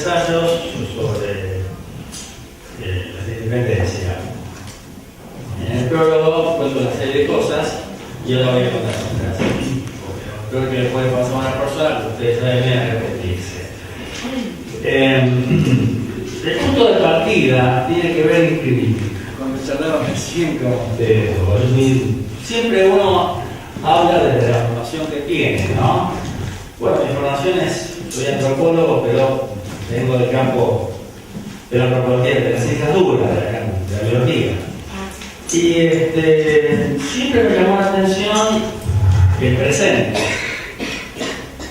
ensayos sobre la independencia. En el prólogo cuento una serie de cosas y ahora voy a contar otras. Creo que le puede pasar a una persona que ustedes saben a repetirse. El punto de partida tiene que ver cuando charlaba recién con ustedes. Siempre uno habla desde la formación que tiene, ¿no? Bueno, mi formación es, soy antropólogo, pero vengo del campo de la antropología, de las ciencias duras, de la biología. Y siempre me llamó la atención el presente,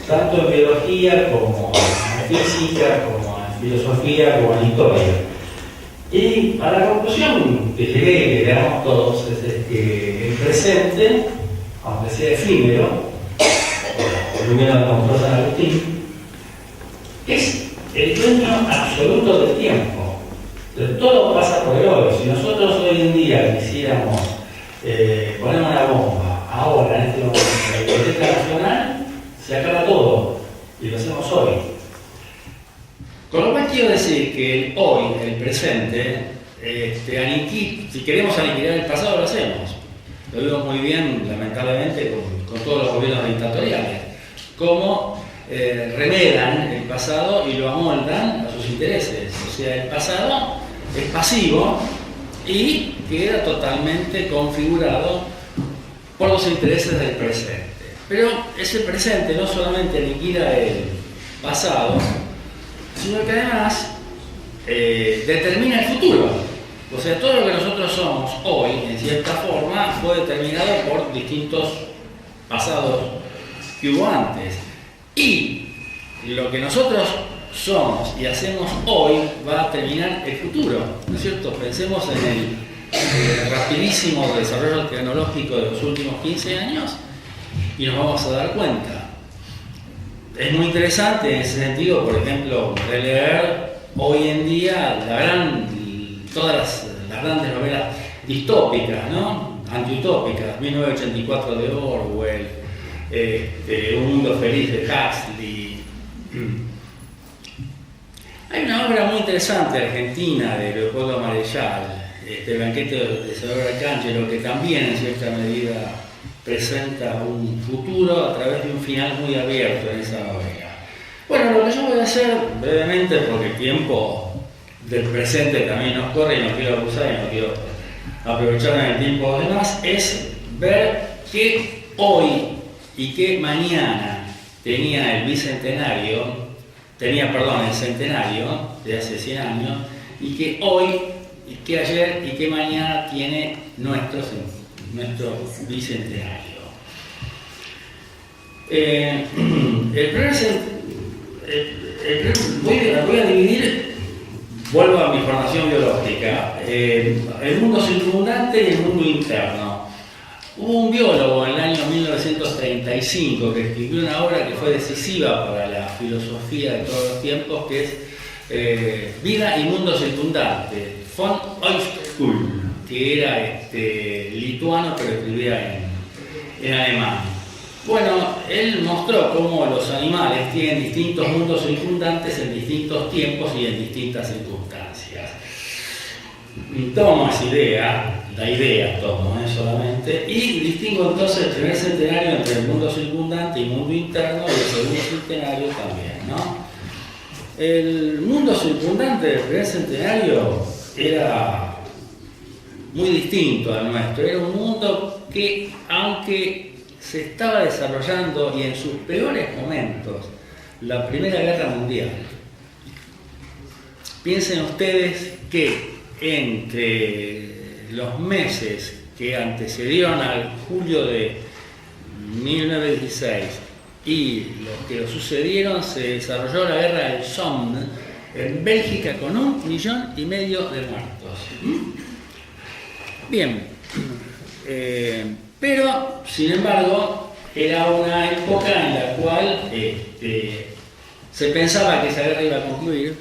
tanto en biología como en física, como en filosofía, como en historia. Y a la conclusión que llegué, que llegamos todos, es que el presente, aunque sea efímero, volviendo a la San Agustín, es el dueño absoluto del tiempo. Todo pasa por el hoy. Si nosotros hoy en día quisiéramos poner una bomba, ahora en este momento, en la Biblioteca Nacional, se acaba todo y lo hacemos hoy. Con lo cual quiero decir que el hoy, el presente, si queremos aniquilar el pasado, lo hacemos. Lo vemos muy bien, lamentablemente, con todos los gobiernos dictatoriales. Cómo remedan el pasado y lo amoldan a sus intereses. O sea, el pasado es pasivo y queda totalmente configurado por los intereses del presente. Pero ese presente no solamente aniquila el pasado, sino que además determina el futuro. O sea, todo lo que nosotros somos hoy, en cierta forma, fue determinado por distintos pasados que hubo antes. Y lo que nosotros somos y hacemos hoy va a determinar el futuro, ¿no es cierto? Pensemos en el rapidísimo desarrollo tecnológico de los últimos 15 años y nos vamos a dar cuenta. Es muy interesante en ese sentido, por ejemplo, releer hoy en día todas las grandes novelas distópicas, ¿no? Antiutópicas, 1984 de Orwell, Un mundo feliz de Huxley. Hay una obra muy interesante argentina de Leopoldo Marechal, El banquete de Salvador Arcángelo, que también en cierta medida presenta un futuro a través de un final muy abierto en esa novela. Bueno, lo que yo voy a hacer brevemente, porque el tiempo del presente también nos corre y no quiero abusar y no quiero aprovecharme del tiempo de los demás, es ver qué hoy y qué mañana tenía el centenario de hace 100 años, y que hoy, y que ayer y que mañana tiene nuestro bicentenario. Voy a dividir, vuelvo a mi formación biológica, el mundo circundante y el mundo interno. Hubo un biólogo en el año 1935 que escribió una obra que fue decisiva para la filosofía de todos los tiempos, que es Vida y Mundo Circundante, von Uexküll, que era lituano pero escribía en alemán. Bueno, él mostró cómo los animales tienen distintos mundos circundantes en distintos tiempos y en distintas circunstancias. Tomo esa idea, la idea tomo solamente, y distingo entonces el primer centenario entre el mundo circundante y el mundo interno, y el segundo centenario también, ¿no? El mundo circundante del primer centenario era muy distinto al nuestro. Era un mundo que, aunque se estaba desarrollando y en sus peores momentos, la Primera Guerra Mundial, piensen ustedes que entre los meses que antecedieron al julio de 1916 y los que lo sucedieron, se desarrolló la guerra del Somme en Bélgica con 1,5 millones de muertos. Bien, pero sin embargo era una época en la cual se pensaba que esa guerra iba a concluir,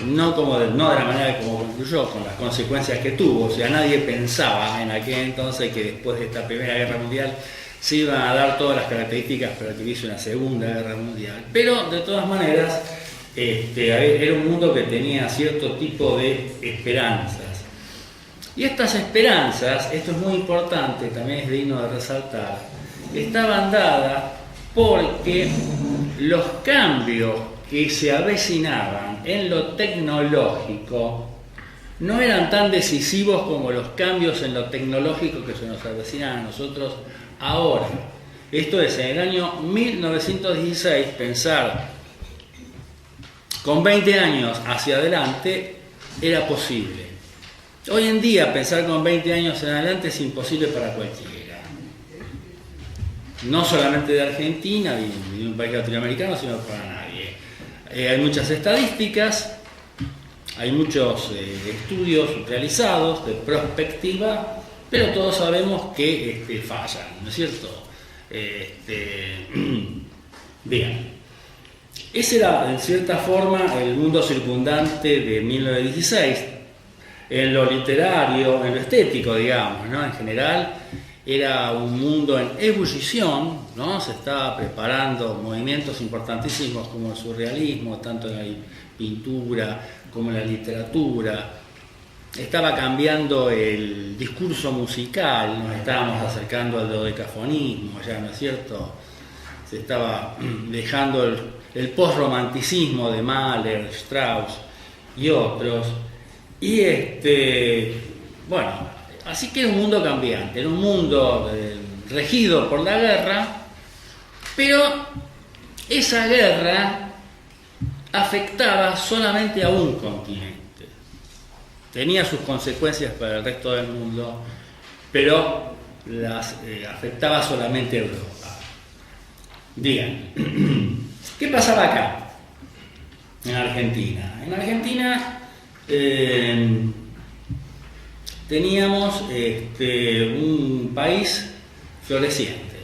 no de la manera como concluyó, con las consecuencias que tuvo. O sea, nadie pensaba en aquel entonces que después de esta Primera Guerra Mundial se iban a dar todas las características para que hubiese una Segunda Guerra Mundial. Pero de todas maneras era un mundo que tenía cierto tipo de esperanzas. Y estas esperanzas, esto es muy importante, también es digno de resaltar, estaban dadas porque los cambios que se avecinaban en lo tecnológico no eran tan decisivos como los cambios en lo tecnológico que se nos avecinan a nosotros ahora. Esto es, en el año 1916, pensar con 20 años hacia adelante era posible. Hoy en día pensar con 20 años en adelante es imposible para cualquiera. No solamente de Argentina y de un país latinoamericano, sino para nadie. Hay muchas estadísticas, hay muchos estudios realizados de prospectiva, pero todos sabemos que fallan, ¿no es cierto? Bien. Ese era, en cierta forma, el mundo circundante de 1916. En lo literario, en lo estético, digamos, ¿no? En general, era un mundo en ebullición, ¿no? Se estaba preparando movimientos importantísimos como el surrealismo, tanto en la pintura como en la literatura. Estaba cambiando el discurso musical, nos estábamos acercando al dodecafonismo, ya, ¿no es cierto? Se estaba dejando el postromanticismo de Mahler, Strauss y otros. Y bueno, así que era un mundo cambiante, era un mundo regido por la guerra, pero esa guerra afectaba solamente a un continente. Tenía sus consecuencias para el resto del mundo, pero las afectaba solamente a Europa. Digan, ¿qué pasaba acá, en Argentina? En Argentina teníamos un país floreciente.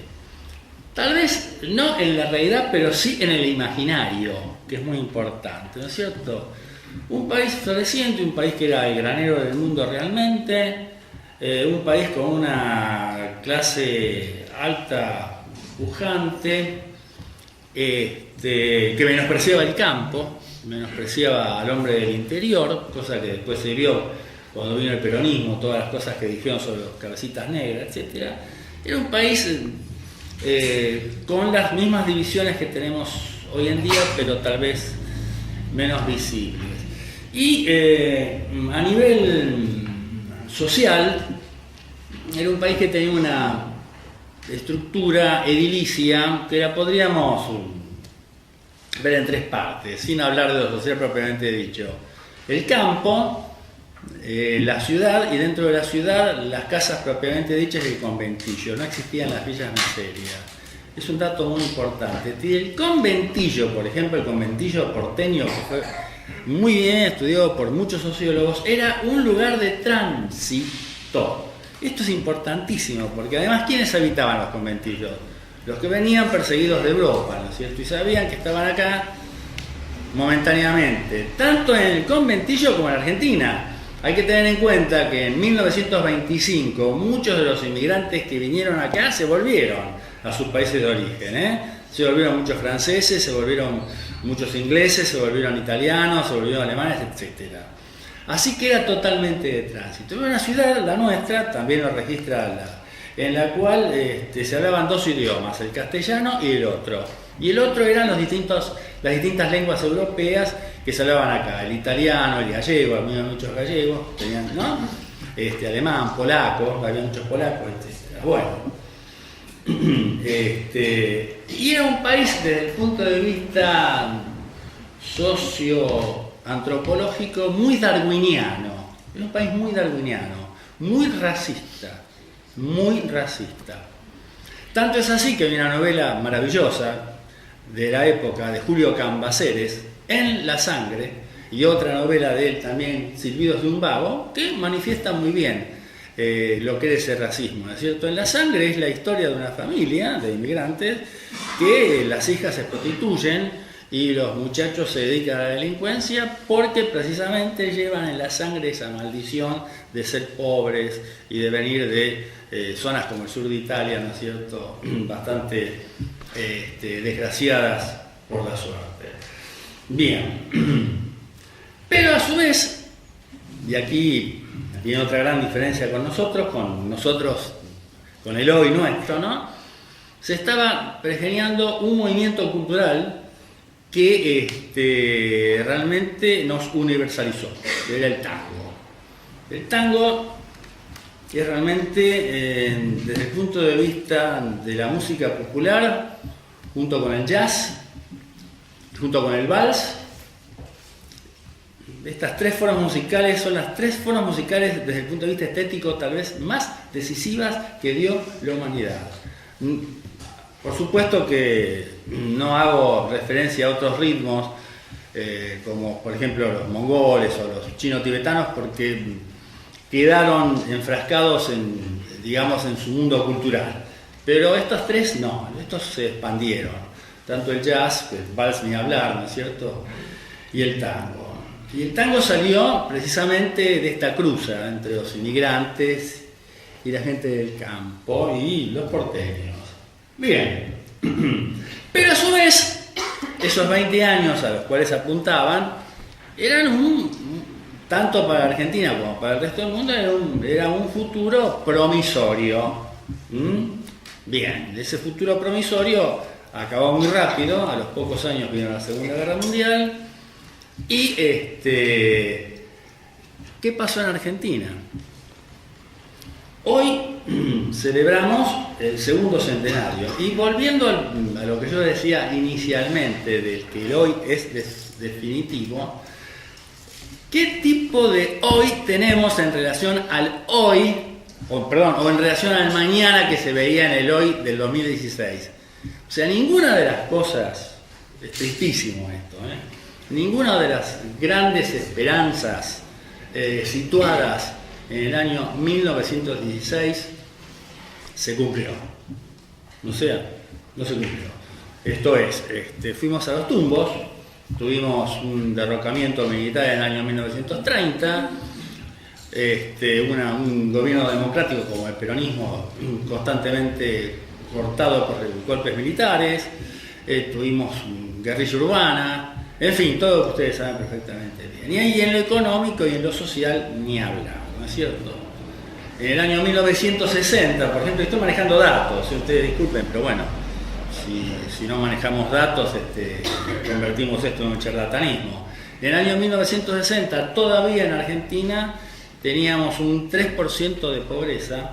Tal vez no en la realidad, pero sí en el imaginario, que es muy importante, ¿no es cierto? Un país floreciente, un país que era el granero del mundo realmente, un país con una clase alta, pujante, que menospreciaba el campo, menospreciaba al hombre del interior, cosa que después se vio cuando vino el peronismo, todas las cosas que dijeron sobre los cabecitas negras, etc. Era un país con las mismas divisiones que tenemos hoy en día, pero tal vez menos visibles. Y a nivel social, era un país que tenía una estructura edilicia que la podríamos ver en tres partes, sin hablar de lo social propiamente dicho. El campo, la ciudad, y dentro de la ciudad las casas propiamente dichas y el conventillo. No existían las villas miserias. Es un dato muy importante. El conventillo, por ejemplo, el conventillo porteño, que fue muy bien estudiado por muchos sociólogos, era un lugar de tránsito. Esto es importantísimo, porque además, ¿quiénes habitaban los conventillos? Los que venían perseguidos de Europa, ¿no es cierto? Y sabían que estaban acá momentáneamente, tanto en el conventillo como en Argentina. Hay que tener en cuenta que en 1925 muchos de los inmigrantes que vinieron acá se volvieron a sus países de origen, Se volvieron muchos franceses, se volvieron muchos ingleses, se volvieron italianos, se volvieron alemanes, etc. Así que era totalmente de tránsito. Era una ciudad, la nuestra, también lo registra en la cual se hablaban dos idiomas, el castellano y el otro. Y el otro eran las distintas lenguas europeas que se hablaban acá, el italiano, el gallego, había muchos gallegos, tenían, ¿no? Alemán, polaco, había muchos polacos, etc. Bueno. Y era un país desde el punto de vista socioantropológico muy darwiniano. Era un país muy darwiniano, muy racista. Tanto es así que hay una novela maravillosa de la época de Julio Cambaceres, En la sangre, y otra novela de él también, Silbidos de un vago, que manifiesta muy bien lo que es el racismo, ¿no es cierto? En la sangre es la historia de una familia de inmigrantes que las hijas se prostituyen y los muchachos se dedican a la delincuencia porque precisamente llevan en la sangre esa maldición de ser pobres y de venir de zonas como el sur de Italia, ¿no es cierto? Bastante desgraciadas por la suerte. Bien. Pero a su vez, y aquí viene otra gran diferencia con nosotros, con el hoy nuestro, ¿no? Se estaba pergeñando un movimiento cultural que realmente nos universalizó, que era el tango. El tango es realmente, desde el punto de vista de la música popular, junto con el jazz, junto con el vals, estas tres formas musicales son las tres formas musicales desde el punto de vista estético tal vez más decisivas que dio la humanidad. Por supuesto que no hago referencia a otros ritmos, como por ejemplo los mongoles o los chino-tibetanos, porque quedaron enfrascados en su mundo cultural. Pero estos tres no, estos se expandieron. Tanto el jazz, el vals ni hablar, ¿no es cierto? Y el tango. Y el tango salió precisamente de esta cruza entre los inmigrantes y la gente del campo y los porteños. Bien. Pero a su vez, esos 20 años a los cuales apuntaban eran tanto para Argentina como para el resto del mundo, era un futuro promisorio. Bien, ese futuro promisorio acabó muy rápido, a los pocos años vino la Segunda Guerra Mundial. Y ¿qué pasó en Argentina? Hoy celebramos el segundo centenario y volviendo a lo que yo decía inicialmente del que el hoy es definitivo, ¿qué tipo de hoy tenemos en relación al hoy, o en relación al mañana que se veía en el hoy del 2016? O sea, ninguna de las cosas, es tristísimo esto, ninguna de las grandes esperanzas situadas en el año 1916 se cumplió. O sea, no se cumplió. Esto es, fuimos a los tumbos, tuvimos un derrocamiento militar en el año 1930, un gobierno democrático como el peronismo constantemente cortado por golpes militares, tuvimos guerrilla urbana. En fin, todo lo que ustedes saben perfectamente bien. Y ahí en lo económico y en lo social ni hablamos, ¿no es cierto? En el año 1960, por ejemplo, estoy manejando datos, ustedes disculpen, pero bueno, si no manejamos datos, convertimos esto en un charlatanismo. En el año 1960, todavía en Argentina, teníamos un 3% de pobreza,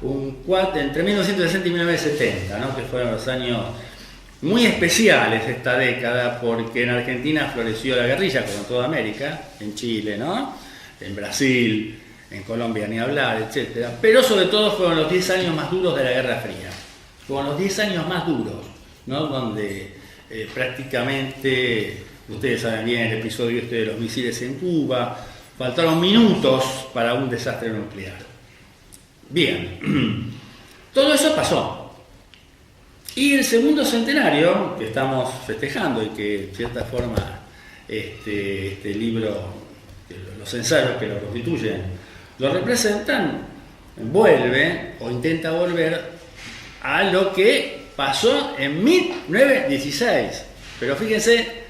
entre 1960 y 1970, ¿no? Que fueron los años muy especiales esta década, porque en Argentina floreció la guerrilla, como en toda América, en Chile, ¿no? En Brasil, en Colombia ni hablar, etc. Pero sobre todo fueron los 10 años más duros de la Guerra Fría. Fueron los 10 años más duros, ¿no? Donde prácticamente, ustedes saben bien el episodio de los misiles en Cuba, faltaron minutos para un desastre nuclear. Bien, todo eso pasó. Y el segundo centenario que estamos festejando y que en cierta forma este libro, los ensayos que lo constituyen, lo representan, vuelve o intenta volver a lo que pasó en 1916. Pero fíjense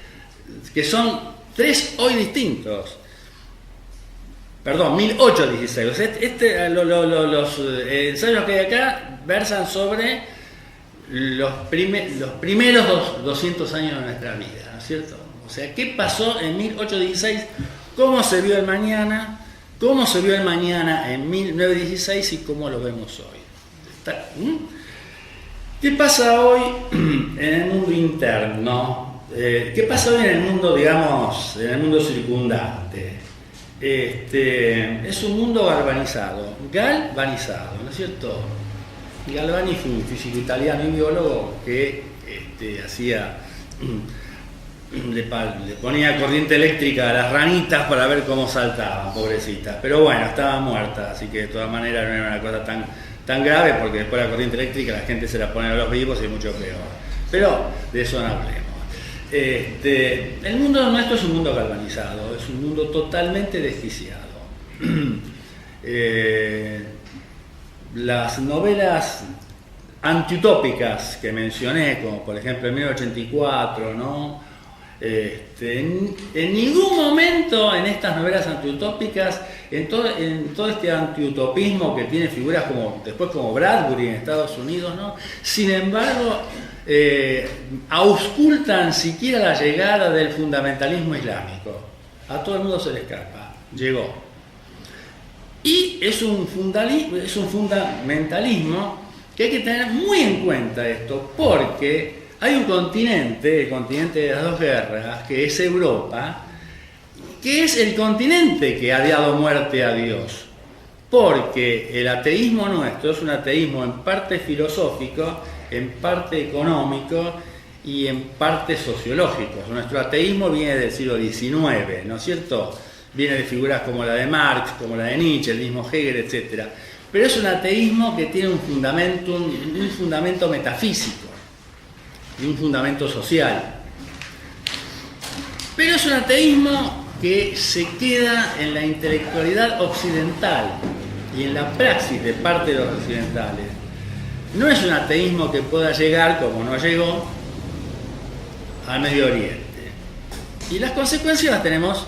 que son tres hoy distintos. Perdón, 1816. O sea, los ensayos que hay acá versan sobre los primeros 200 años de nuestra vida, ¿no es cierto? O sea, ¿qué pasó en 1816? ¿Cómo se vio el mañana? ¿Cómo se vio el mañana en 1916 y cómo lo vemos hoy? ¿Qué pasa hoy en el mundo interno? ¿Qué pasa hoy en el mundo, digamos, en el mundo circundante? Es un mundo galvanizado, ¿no es cierto? Galvani fue un físico italiano y biólogo que le ponía corriente eléctrica a las ranitas para ver cómo saltaban, pobrecitas. Pero bueno, estaban muertas, así que de todas maneras no era una cosa tan grave, porque después la corriente eléctrica la gente se la pone a los vivos y es mucho peor. Pero de eso no hablemos. El mundo nuestro es un mundo galvanizado, es un mundo totalmente desquiciado. Las novelas antiutópicas que mencioné, como por ejemplo en 1984, ¿no? En ningún momento en estas novelas antiutópicas, en todo este antiutopismo que tiene figuras como Bradbury en Estados Unidos, ¿no? Sin embargo, auscultan siquiera la llegada del fundamentalismo islámico. A todo el mundo se le escapa. Llegó. Y es un fundamentalismo que hay que tener muy en cuenta esto, porque hay un continente, el continente de las dos guerras, que es Europa, que es el continente que ha dado muerte a Dios. Porque el ateísmo nuestro es un ateísmo en parte filosófico, en parte económico y en parte sociológico. Nuestro ateísmo viene del siglo XIX, ¿no es cierto? Viene de figuras como la de Marx, como la de Nietzsche, el mismo Hegel, etc. Pero es un ateísmo que tiene un fundamento metafísico y un fundamento social. Pero es un ateísmo que se queda en la intelectualidad occidental y en la praxis de parte de los occidentales. No es un ateísmo que pueda llegar, como no llegó, al Medio Oriente. Y las consecuencias las tenemos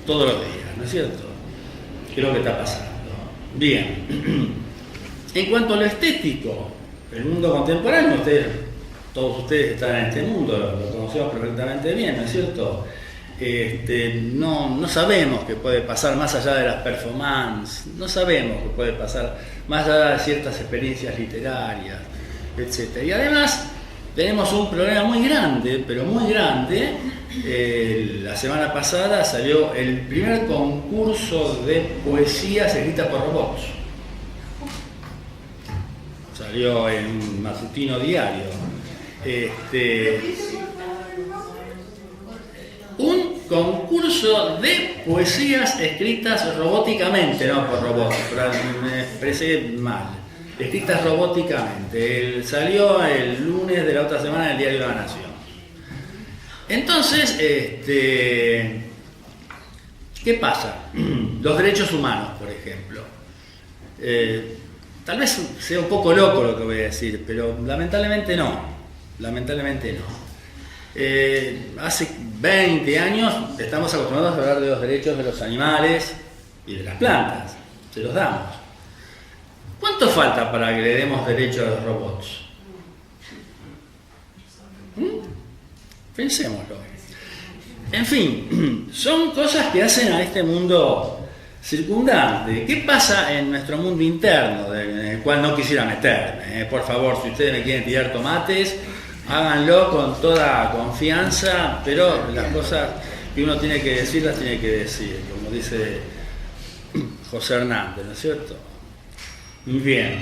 todos los días, ¿no es cierto? ¿Qué es lo que está pasando? Bien. En cuanto a lo estético, el mundo contemporáneo, todos ustedes están en este mundo, lo conocemos perfectamente bien, ¿no es cierto? No sabemos qué puede pasar más allá de las performances, no sabemos qué puede pasar más allá de ciertas experiencias literarias, etc. Y además tenemos un problema muy grande, pero muy grande. La semana pasada salió el primer concurso de poesías escritas por robots. Salió en un matutino diario. Un concurso de poesías escritas robóticamente, no por robots, me expresé mal, escritas robóticamente. Salió el lunes de la otra semana en el diario La Nación. Entonces, ¿qué pasa? Los derechos humanos, por ejemplo. Tal vez sea un poco loco lo que voy a decir, pero lamentablemente no. Lamentablemente no. Hace 20 años estamos acostumbrados a hablar de los derechos de los animales y de las plantas. Se los damos. ¿Cuánto falta para que le demos derecho a los robots? Pensémoslo. En fin, son cosas que hacen a este mundo circundante. ¿Qué pasa en nuestro mundo interno, en el cual no quisiera meterme? Por favor, si ustedes me quieren tirar tomates, háganlo con toda confianza, pero las cosas que uno tiene que decir, las tiene que decir, como dice José Hernández, ¿no es cierto? Muy bien.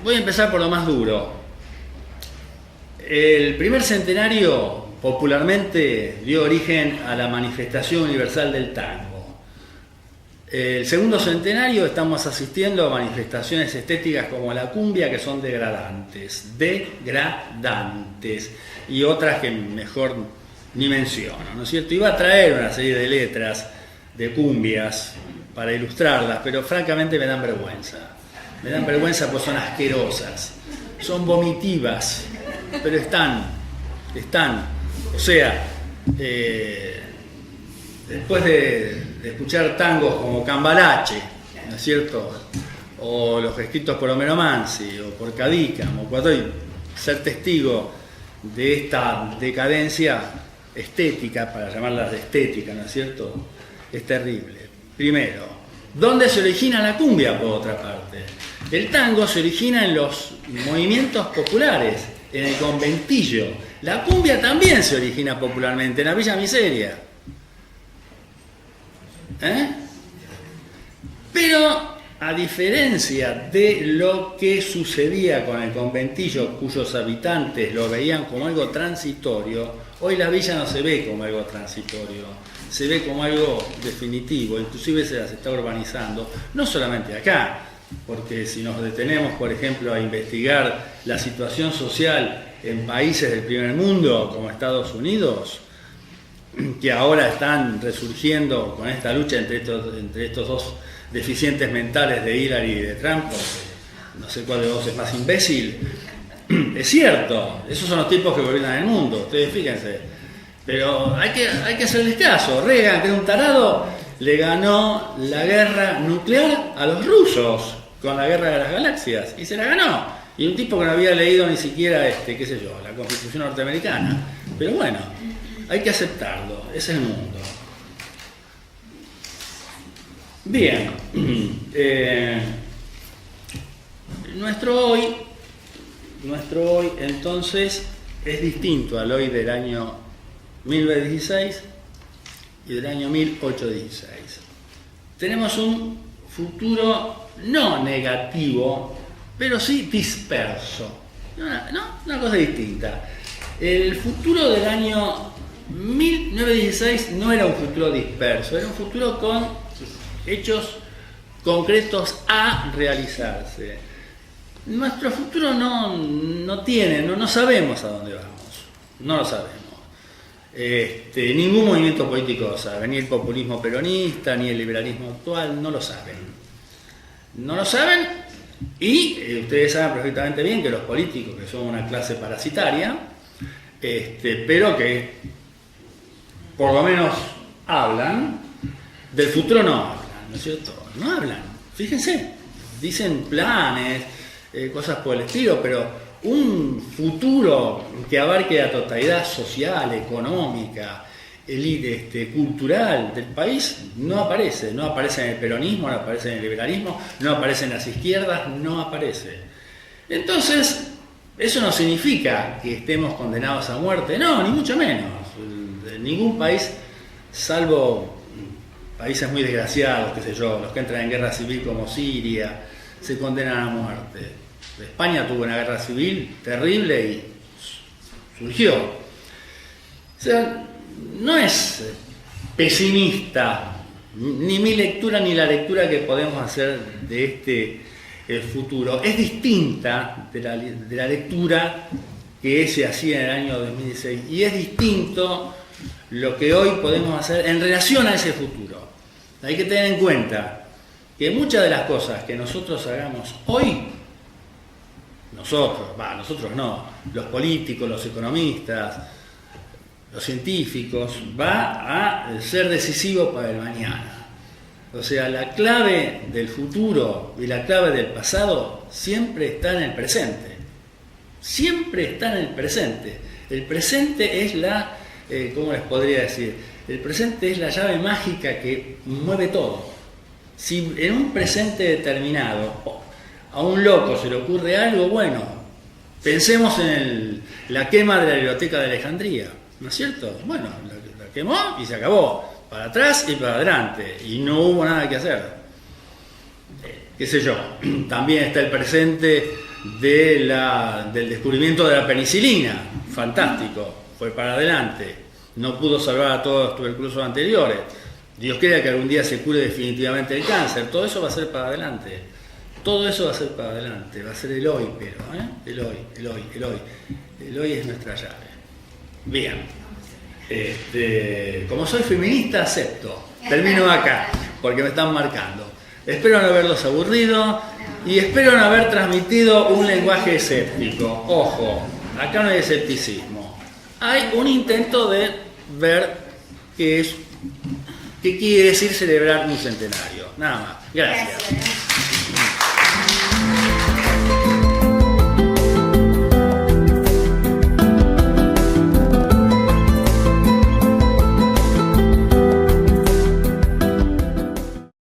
Voy a empezar por lo más duro. El primer centenario popularmente dio origen a la manifestación universal del tango. El segundo centenario estamos asistiendo a manifestaciones estéticas como la cumbia, que son degradantes, y otras que mejor ni menciono, ¿no es cierto? Iba a traer una serie de letras de cumbias para ilustrarlas, pero francamente me dan vergüenza. Me dan vergüenza porque son asquerosas, son vomitivas, pero están. O sea, después de escuchar tangos como Cambalache, ¿no es cierto? O los escritos por Homero Manzi o por Cadícamo, ser testigo de esta decadencia estética, para llamarla de estética, ¿no es cierto? Es terrible. Primero, ¿dónde se origina la cumbia, por otra parte? El tango se origina en los movimientos populares, en el conventillo. La cumbia también se origina popularmente en la Villa Miseria. Pero, a diferencia de lo que sucedía con el conventillo, cuyos habitantes lo veían como algo transitorio, hoy la villa no se ve como algo transitorio, se ve como algo definitivo, inclusive se las está urbanizando, no solamente acá, porque si nos detenemos, por ejemplo, a investigar la situación social en países del primer mundo, como Estados Unidos, que ahora están resurgiendo con esta lucha entre estos dos deficientes mentales de Hillary y de Trump, no sé cuál de los dos es más imbécil. Es cierto, esos son los tipos que gobiernan el mundo, ustedes fíjense. Pero hay que hacerles caso. Reagan, que era un tarado, le ganó la guerra nuclear a los rusos con la guerra de las galaxias. Y se la ganó. Y un tipo que no había leído ni siquiera, qué sé yo, la Constitución norteamericana. Pero bueno, hay que aceptarlo. Ese es el mundo. Bien. Nuestro hoy, entonces, es distinto al hoy del año 1916 y del año 1816. Tenemos un futuro no negativo, pero sí disperso. Una cosa distinta. El futuro del año 1916 no era un futuro disperso, era un futuro con hechos concretos a realizarse. Nuestro futuro no sabemos a dónde vamos, no lo sabemos. Ningún movimiento político lo sabe, ni el populismo peronista, ni el liberalismo actual, no lo saben. No lo saben y ustedes saben perfectamente bien que los políticos, que son una clase parasitaria, pero que por lo menos hablan, del futuro no hablan, ¿no es cierto? No hablan, fíjense, dicen planes, cosas por el estilo, pero un futuro que abarque la totalidad social, económica, cultural del país no aparece en el peronismo, no aparece en el liberalismo, no aparece en las izquierdas, no aparece. Entonces, eso no significa que estemos condenados a muerte, no, ni mucho menos. En ningún país, salvo países muy desgraciados, qué sé yo, los que entran en guerra civil como Siria, se condenan a muerte. España tuvo una guerra civil terrible y surgió. O sea, no es pesimista ni mi lectura ni la lectura que podemos hacer de el futuro. Es distinta de la lectura que se hacía en el año 2016 y es distinto lo que hoy podemos hacer en relación a ese futuro. Hay que tener en cuenta que muchas de las cosas que nosotros hagamos hoy, nosotros no, los políticos, los economistas, los científicos, va a ser decisivo para el mañana. O sea, la clave del futuro y la clave del pasado siempre está en el presente. Siempre está en el presente. El presente es ¿cómo les podría decir? El presente es la llave mágica que mueve todo. Si en un presente determinado a un loco se le ocurre algo, bueno, pensemos en la quema de la biblioteca de Alejandría, ¿no es cierto? Bueno, la quemó y se acabó, para atrás y para adelante, y no hubo nada que hacer. Qué sé yo, también está el presente del descubrimiento de la penicilina, fantástico, fue para adelante, no pudo salvar a todos los tuberculosos anteriores, Dios quiera que algún día se cure definitivamente el cáncer, todo eso va a ser para adelante. Todo eso va a ser para adelante, va a ser el hoy, pero, el hoy es nuestra llave. Bien, como soy feminista, acepto, termino acá, porque me están marcando. Espero no haberlos aburrido y espero no haber transmitido un lenguaje escéptico. Ojo, acá no hay escepticismo. Hay un intento de ver qué quiere decir celebrar un centenario. Nada más. Gracias.